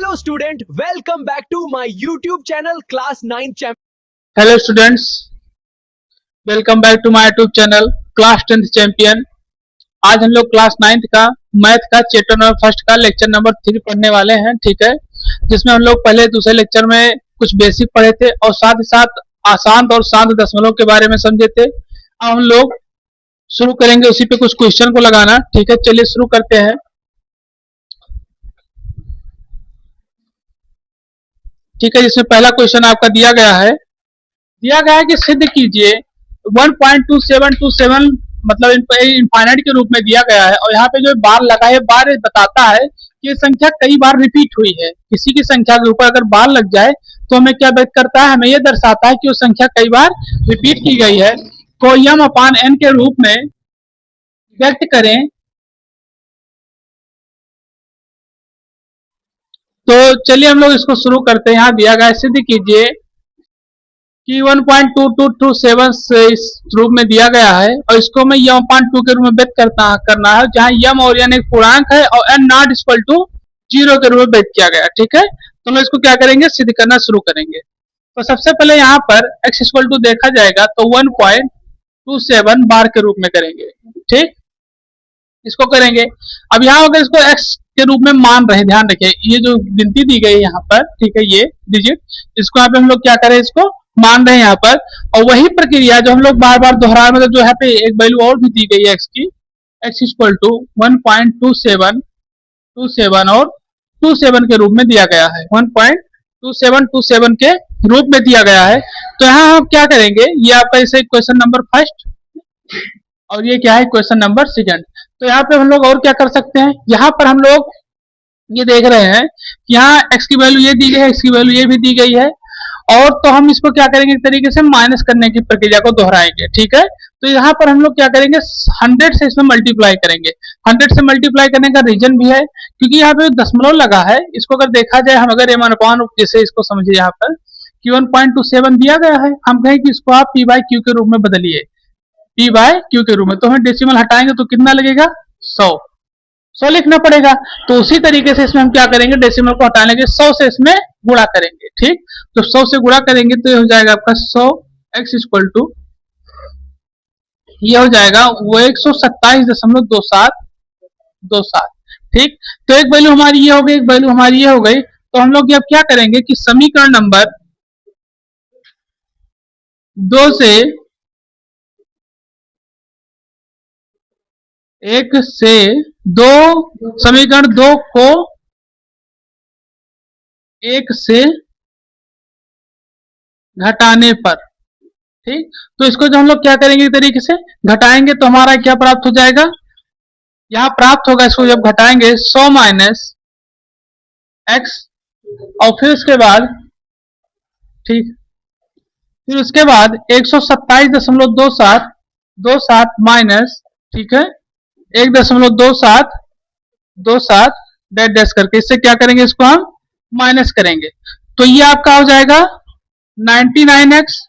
Hello student, welcome back to my YouTube channel Class 9 Champion. Hello students, welcome back to my YouTube channel class 10th champion. आज हम लोग class 9th का math का chapter number first का lecture number 3 पढ़ने वाले हैं, ठीक है। जिसमें हम लोग पहले दूसरे लेक्चर में कुछ बेसिक पढ़े थे और साथ ही साथ आसान और शांत दशमलव के बारे में समझे थे। अब हम लोग शुरू करेंगे उसी पे कुछ क्वेश्चन को लगाना, ठीक है। चलिए शुरू करते हैं। ठीक है, जिसमें पहला क्वेश्चन आपका दिया गया है कि सिद्ध कीजिए 1.2727 मतलब इनफाइनाइट के रूप में दिया गया है। और यहाँ पे जो बार लगा है, बार बताता है कि ये संख्या कई बार रिपीट हुई है। किसी की संख्या के ऊपर अगर बार लग जाए तो हमें क्या व्यक्त करता है, हमें यह दर्शाता है कि वो संख्या कई बार रिपीट की गई है। तो m अपान n के रूप में व्यक्त करें। तो चलिए हम लोग इसको शुरू करते हैं। यहाँ दिया गया है, सिद्ध कीजिए कि 1.2227 से इस रूप में दिया गया है और इसको मैं m अपान 2 के रूप में व्यक्त करना है, जहाँ m और n एक पूर्णांक है और n नॉट इक्वल टू 0 के रूप में व्यक्त किया गया, ठीक है। तो हम इसको क्या करेंगे, सिद्ध करना शुरू करेंगे। तो सबसे पहले यहाँ पर x इक्वल टू देखा जाएगा तो 1.27 बार के रूप में करेंगे, ठीक। इसको करेंगे। अब यहाँ अगर इसको x के रूप में मान रहे, ध्यान रखिए ये जो गिनती दी गई है यहाँ पर, ठीक है, ये डिजिट, इसको यहाँ पे हम लोग क्या करें, इसको मान रहे हैं यहाँ पर। और वही प्रक्रिया जो हम लोग बार बार दोहरा, मतलब जो यहाँ पे एक वैल्यू और भी दी गई है x की, x इक्वल टू 1.2727 और 27 के रूप में दिया गया है, 1.2727 के रूप में दिया गया है। तो यहाँ हम क्या करेंगे, ये आपका इसे क्वेश्चन नंबर फर्स्ट और ये क्या है, क्वेश्चन नंबर सेकंड। तो यहाँ पे हम लोग और क्या कर सकते हैं, यहाँ पर हम लोग ये देख रहे हैं कि यहाँ x की वैल्यू ये दी गई है, x की वैल्यू ये भी दी गई है। और तो हम इसको क्या करेंगे, एक तरीके से माइनस करने की प्रक्रिया को दोहराएंगे, ठीक है। तो यहाँ पर हम लोग क्या करेंगे, 100 से इसमें मल्टीप्लाई करेंगे। 100 से मल्टीप्लाई करने का रीजन भी है क्योंकि यहाँ पे दशमलव लगा है। इसको अगर देखा जाए, हम अगर m अपान, जैसे इसको समझिए यहाँ पर कि 1.27 दिया गया है, हम कहें कि इसको आप p बाय q के रूप में बदलिए, p बाय q के रूप में। तो हमें डेसिमल हटाएंगे तो कितना लगेगा, 100 लिखना पड़ेगा। तो उसी तरीके से इसमें हम क्या करेंगे, डेसिमल को हटाने के 100 से इसमें गुणा करेंगे, ठीक। तो 100 से गुणा करेंगे तो ये हो जाएगा आपका 100x इक्वल टू, ये हो जाएगा वो 127.2727, ठीक। तो एक वैल्यू हमारी ये हो गई, एक वैल्यू हमारी ये हो गई। तो हम लोग अब क्या करेंगे कि समीकरण नंबर 2 से 1 से 2, समीकरण 2 को 1 से घटाने पर, ठीक। तो इसको जो हम लोग क्या करेंगे, तरीके से घटाएंगे तो हमारा क्या प्राप्त हो जाएगा, यहां प्राप्त होगा, इसको जब घटाएंगे 100 माइनस x और फिर उसके बाद, ठीक, फिर उसके बाद 127.2727 माइनस, ठीक है, 1.2727 डैश करके इससे क्या करेंगे, इसको हम माइनस करेंगे। तो ये आपका हो जाएगा 99x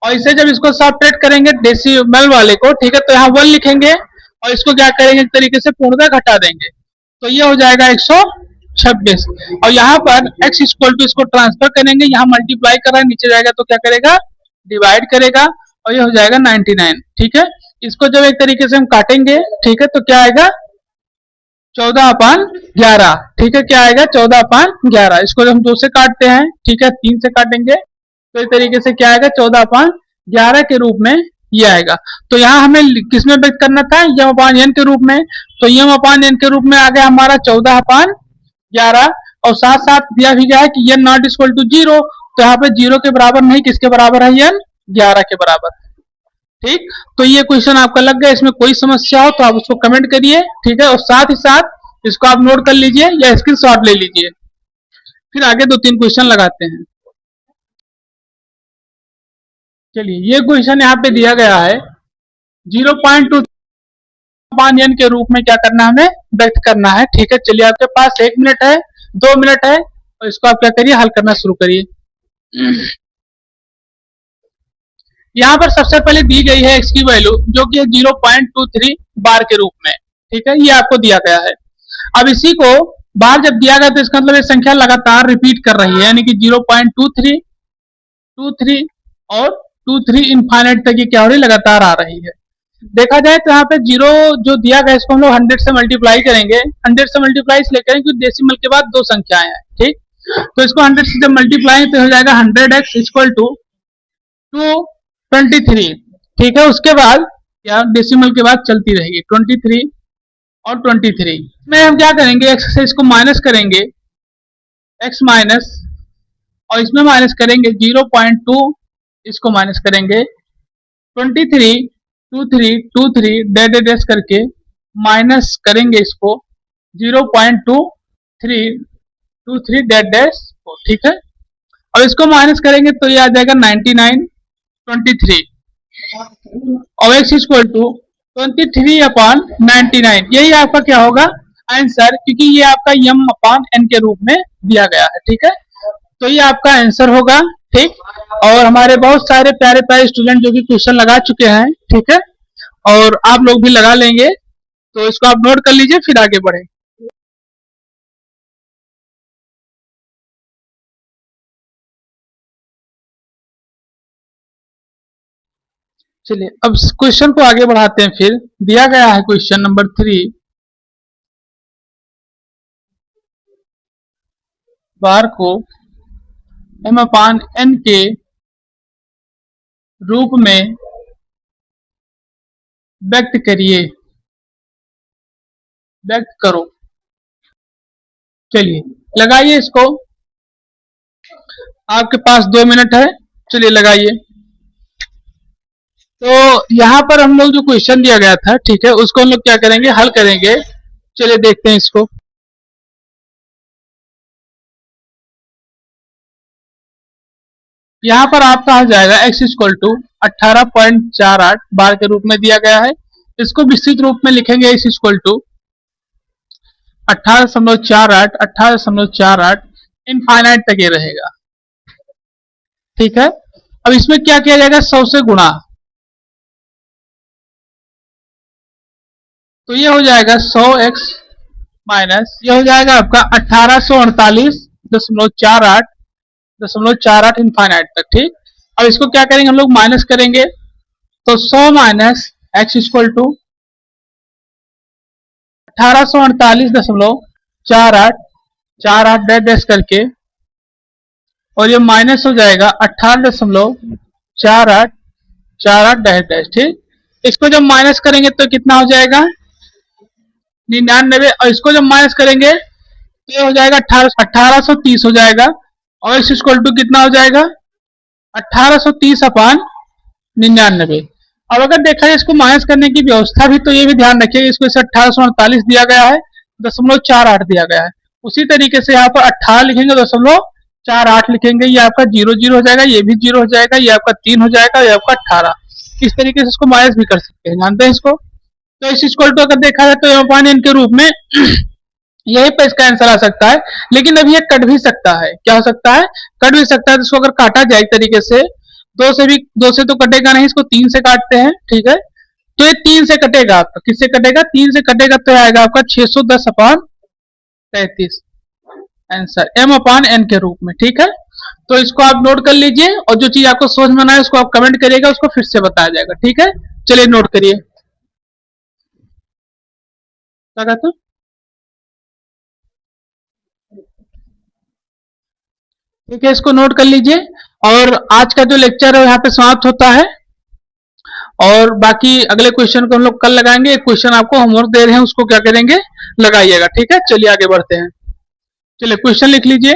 और इसे जब इसको सब्ट्रैक्ट करेंगे डेसिमल वाले को, ठीक है, तो यहाँ 1 लिखेंगे और इसको क्या करेंगे, एक तरीके से पूर्णतः घटा देंगे। तो ये हो जाएगा 126 और यहाँ पर x इक्वल टू, इसको ट्रांसफर करेंगे, यहाँ मल्टीप्लाई कर रहा है, नीचे जाएगा तो क्या करेगा, डिवाइड करेगा और ये हो जाएगा 99, ठीक है। इसको जब एक तरीके से हम काटेंगे, ठीक है, तो क्या आएगा 14/11, ठीक है, क्या आएगा 14/11। इसको जब हम 2 से काटते हैं, ठीक है, 3 से काटेंगे तो इस तरीके से क्या आएगा 14/11 के रूप में ये आएगा। तो यहाँ हमें किसमें व्यक्त करना था, m अपान n के रूप में। तो m अपान n के रूप में आ गया हमारा 14/11 और साथ साथ दिया भी गया है कि n नॉट इक्वल टू 0। तो यहाँ पे 0 के बराबर नहीं, किसके बराबर है, n 11 के बराबर, ठीक। तो ये क्वेश्चन आपका लग गया। इसमें कोई समस्या हो तो आप उसको कमेंट करिए, ठीक है, और साथ ही साथ इसको आप नोट कर लीजिए या स्क्रीनशॉट ले लीजिए। फिर आगे 2-3 क्वेश्चन लगाते हैं। चलिए, ये क्वेश्चन यहाँ पे दिया गया है 0.2 n के रूप में क्या करना है, हमें व्यक्त करना है, ठीक है। चलिए, आपके पास 1 मिनट है, 2 मिनट है और इसको आप क्या करिए, हल करना शुरू करिए। यहाँ पर सबसे पहले दी गई है x की वैल्यू जो कि 0.23 बार के रूप में, ठीक है, ये आपको दिया गया है। अब इसी को बार जब दिया गया तो इसका मतलब ये संख्या लगातार रिपीट कर रही है, यानी कि 0.23, 23 और 23 इनफाइनाइट तक ये क्या हो रही है, लगातार आ रही है। देखा जाए तो यहाँ पे जीरो जो दिया गया इसको हम लोग 100 से मल्टीप्लाई करेंगे। 100 से मल्टीप्लाई इसलिए करेंगे क्योंकि डेसिमल के बाद दो संख्याएं हैं, ठीक। तो इसको 100 से जब मल्टीप्लाई तो हो जाएगा 100x इक्वल टू 223, ठीक है। उसके बाद क्या डेसिमल के बाद चलती रहेगी 23 और 23 में हम क्या करेंगे, एक्स से इसको माइनस करेंगे, एक्स माइनस, और इसमें माइनस करेंगे 0.2, इसको माइनस करेंगे 23, 23 डेड डेस करके माइनस करेंगे इसको 0.2323 डेड डैश, ठीक है। और इसको माइनस करेंगे तो ये आ जाएगा 99, 23 और x इक्वल टू 23/99। यही आपका क्या होगा आंसर, क्योंकि ये आपका m/n के रूप में दिया गया है, ठीक है। तो ये आपका आंसर होगा, ठीक। और हमारे बहुत सारे प्यारे प्यारे स्टूडेंट जो कि क्वेश्चन लगा चुके हैं, ठीक है, और आप लोग भी लगा लेंगे, तो इसको आप नोट कर लीजिए फिर आगे बढ़े। चलिए अब क्वेश्चन को आगे बढ़ाते हैं। फिर दिया गया है क्वेश्चन नंबर 3, बार को m/n के रूप में व्यक्त करिए, व्यक्त करो। चलिए लगाइए इसको, आपके पास 2 मिनट है, चलिए लगाइए। तो यहाँ पर हम लोग जो क्वेश्चन दिया गया था, ठीक है, उसको हम लोग क्या करेंगे, हल करेंगे। चलिए देखते हैं इसको। यहाँ पर आपका आ जाएगा x इक्वल टू 18.48 बार के रूप में दिया गया है। इसको विस्तृत रूप में लिखेंगे x इक्वल टू 18.48, 18.48 इनफाइनाइट तक ये रहेगा, ठीक है। अब इसमें क्या किया जाएगा, 100 से गुणा, तो ये हो जाएगा 100x माइनस, ये हो जाएगा आपका 1848.48 इनफाइनाइट तक, ठीक। अब इसको क्या करेंगे हम लोग, माइनस करेंगे, तो 100 minus X equal to 1848.48 dash करके, और ये माइनस हो जाएगा 18.48 डैश डैश, ठीक। इसको जब माइनस करेंगे तो कितना हो जाएगा, 99, और इसको जब माइनस करेंगे तो ये हो जाएगा 1830 हो जाएगा, और इस इक्वल टू कितना हो जाएगा 1830/99। अब अगर देखा जाए इसको माइनस करने की व्यवस्था भी, तो ये भी ध्यान रखिए, इसको इसे 1848 दिया गया है, 0.48 दिया गया है। उसी तरीके से यहाँ पर 18 लिखेंगे, 0.48 लिखेंगे, ये आपका 0 0 हो जाएगा, ये भी 0 हो जाएगा, ये आपका 3 हो जाएगा, ये आपका 18। इस तरीके से इसको माइनस भी कर सकते हैं, जानते हैं इसको। तो इस इक्वल टू अगर देखा जाए तो m/n के रूप में यही पे इसका आंसर आ सकता है। लेकिन अब ये कट भी सकता है, क्या हो सकता है, कट भी सकता है। तो इसको अगर काटा जाए एक तरीके से, दो से तो कटेगा नहीं, इसको 3 से काटते हैं, ठीक है। तो ये 3 से कटेगा आपका, किससे कटेगा, 3 से कटेगा, तो आएगा आपका 610/33 आंसर m/n के रूप में, ठीक है। तो इसको आप नोट कर लीजिए, और जो चीज आपको समझ में ना आए उसको आप कमेंट करिएगा, उसको फिर से बताया जाएगा, ठीक है। चलिए नोट करिए, क्या कहते हैं। ठीक है, इसको नोट कर लीजिए, और आज का जो लेक्चर है यहाँ पे समाप्त होता है। और बाकी अगले क्वेश्चन को हम लोग कल लगाएंगे। एक क्वेश्चन आपको होमवर्क दे रहे हैं, उसको क्या करेंगे, लगाइएगा, ठीक है। चलिए आगे बढ़ते हैं, चलिए क्वेश्चन लिख लीजिए।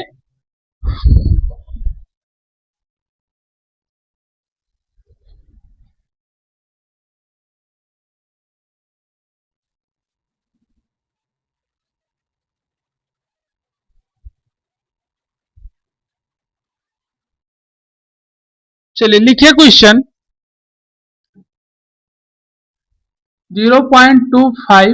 चलिए लिखिए क्वेश्चन, 0.25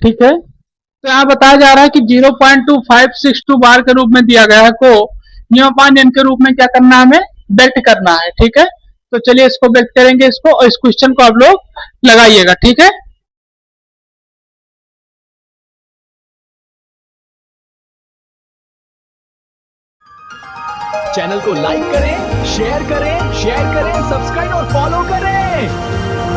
ठीक है। तो यहाँ बताया जा रहा है कि 0.2562 बार के रूप में दिया गया है को न्यूटन के रूप में क्या करना है, हमें व्यक्त करना है। ठीक है, तो चलिए इसको व्यक्त करेंगे इसको, और इस क्वेश्चन को आप लोग लगाइएगा। ठीक है, चैनल को लाइक करें, शेयर करें, सब्सक्राइब और फॉलो करें।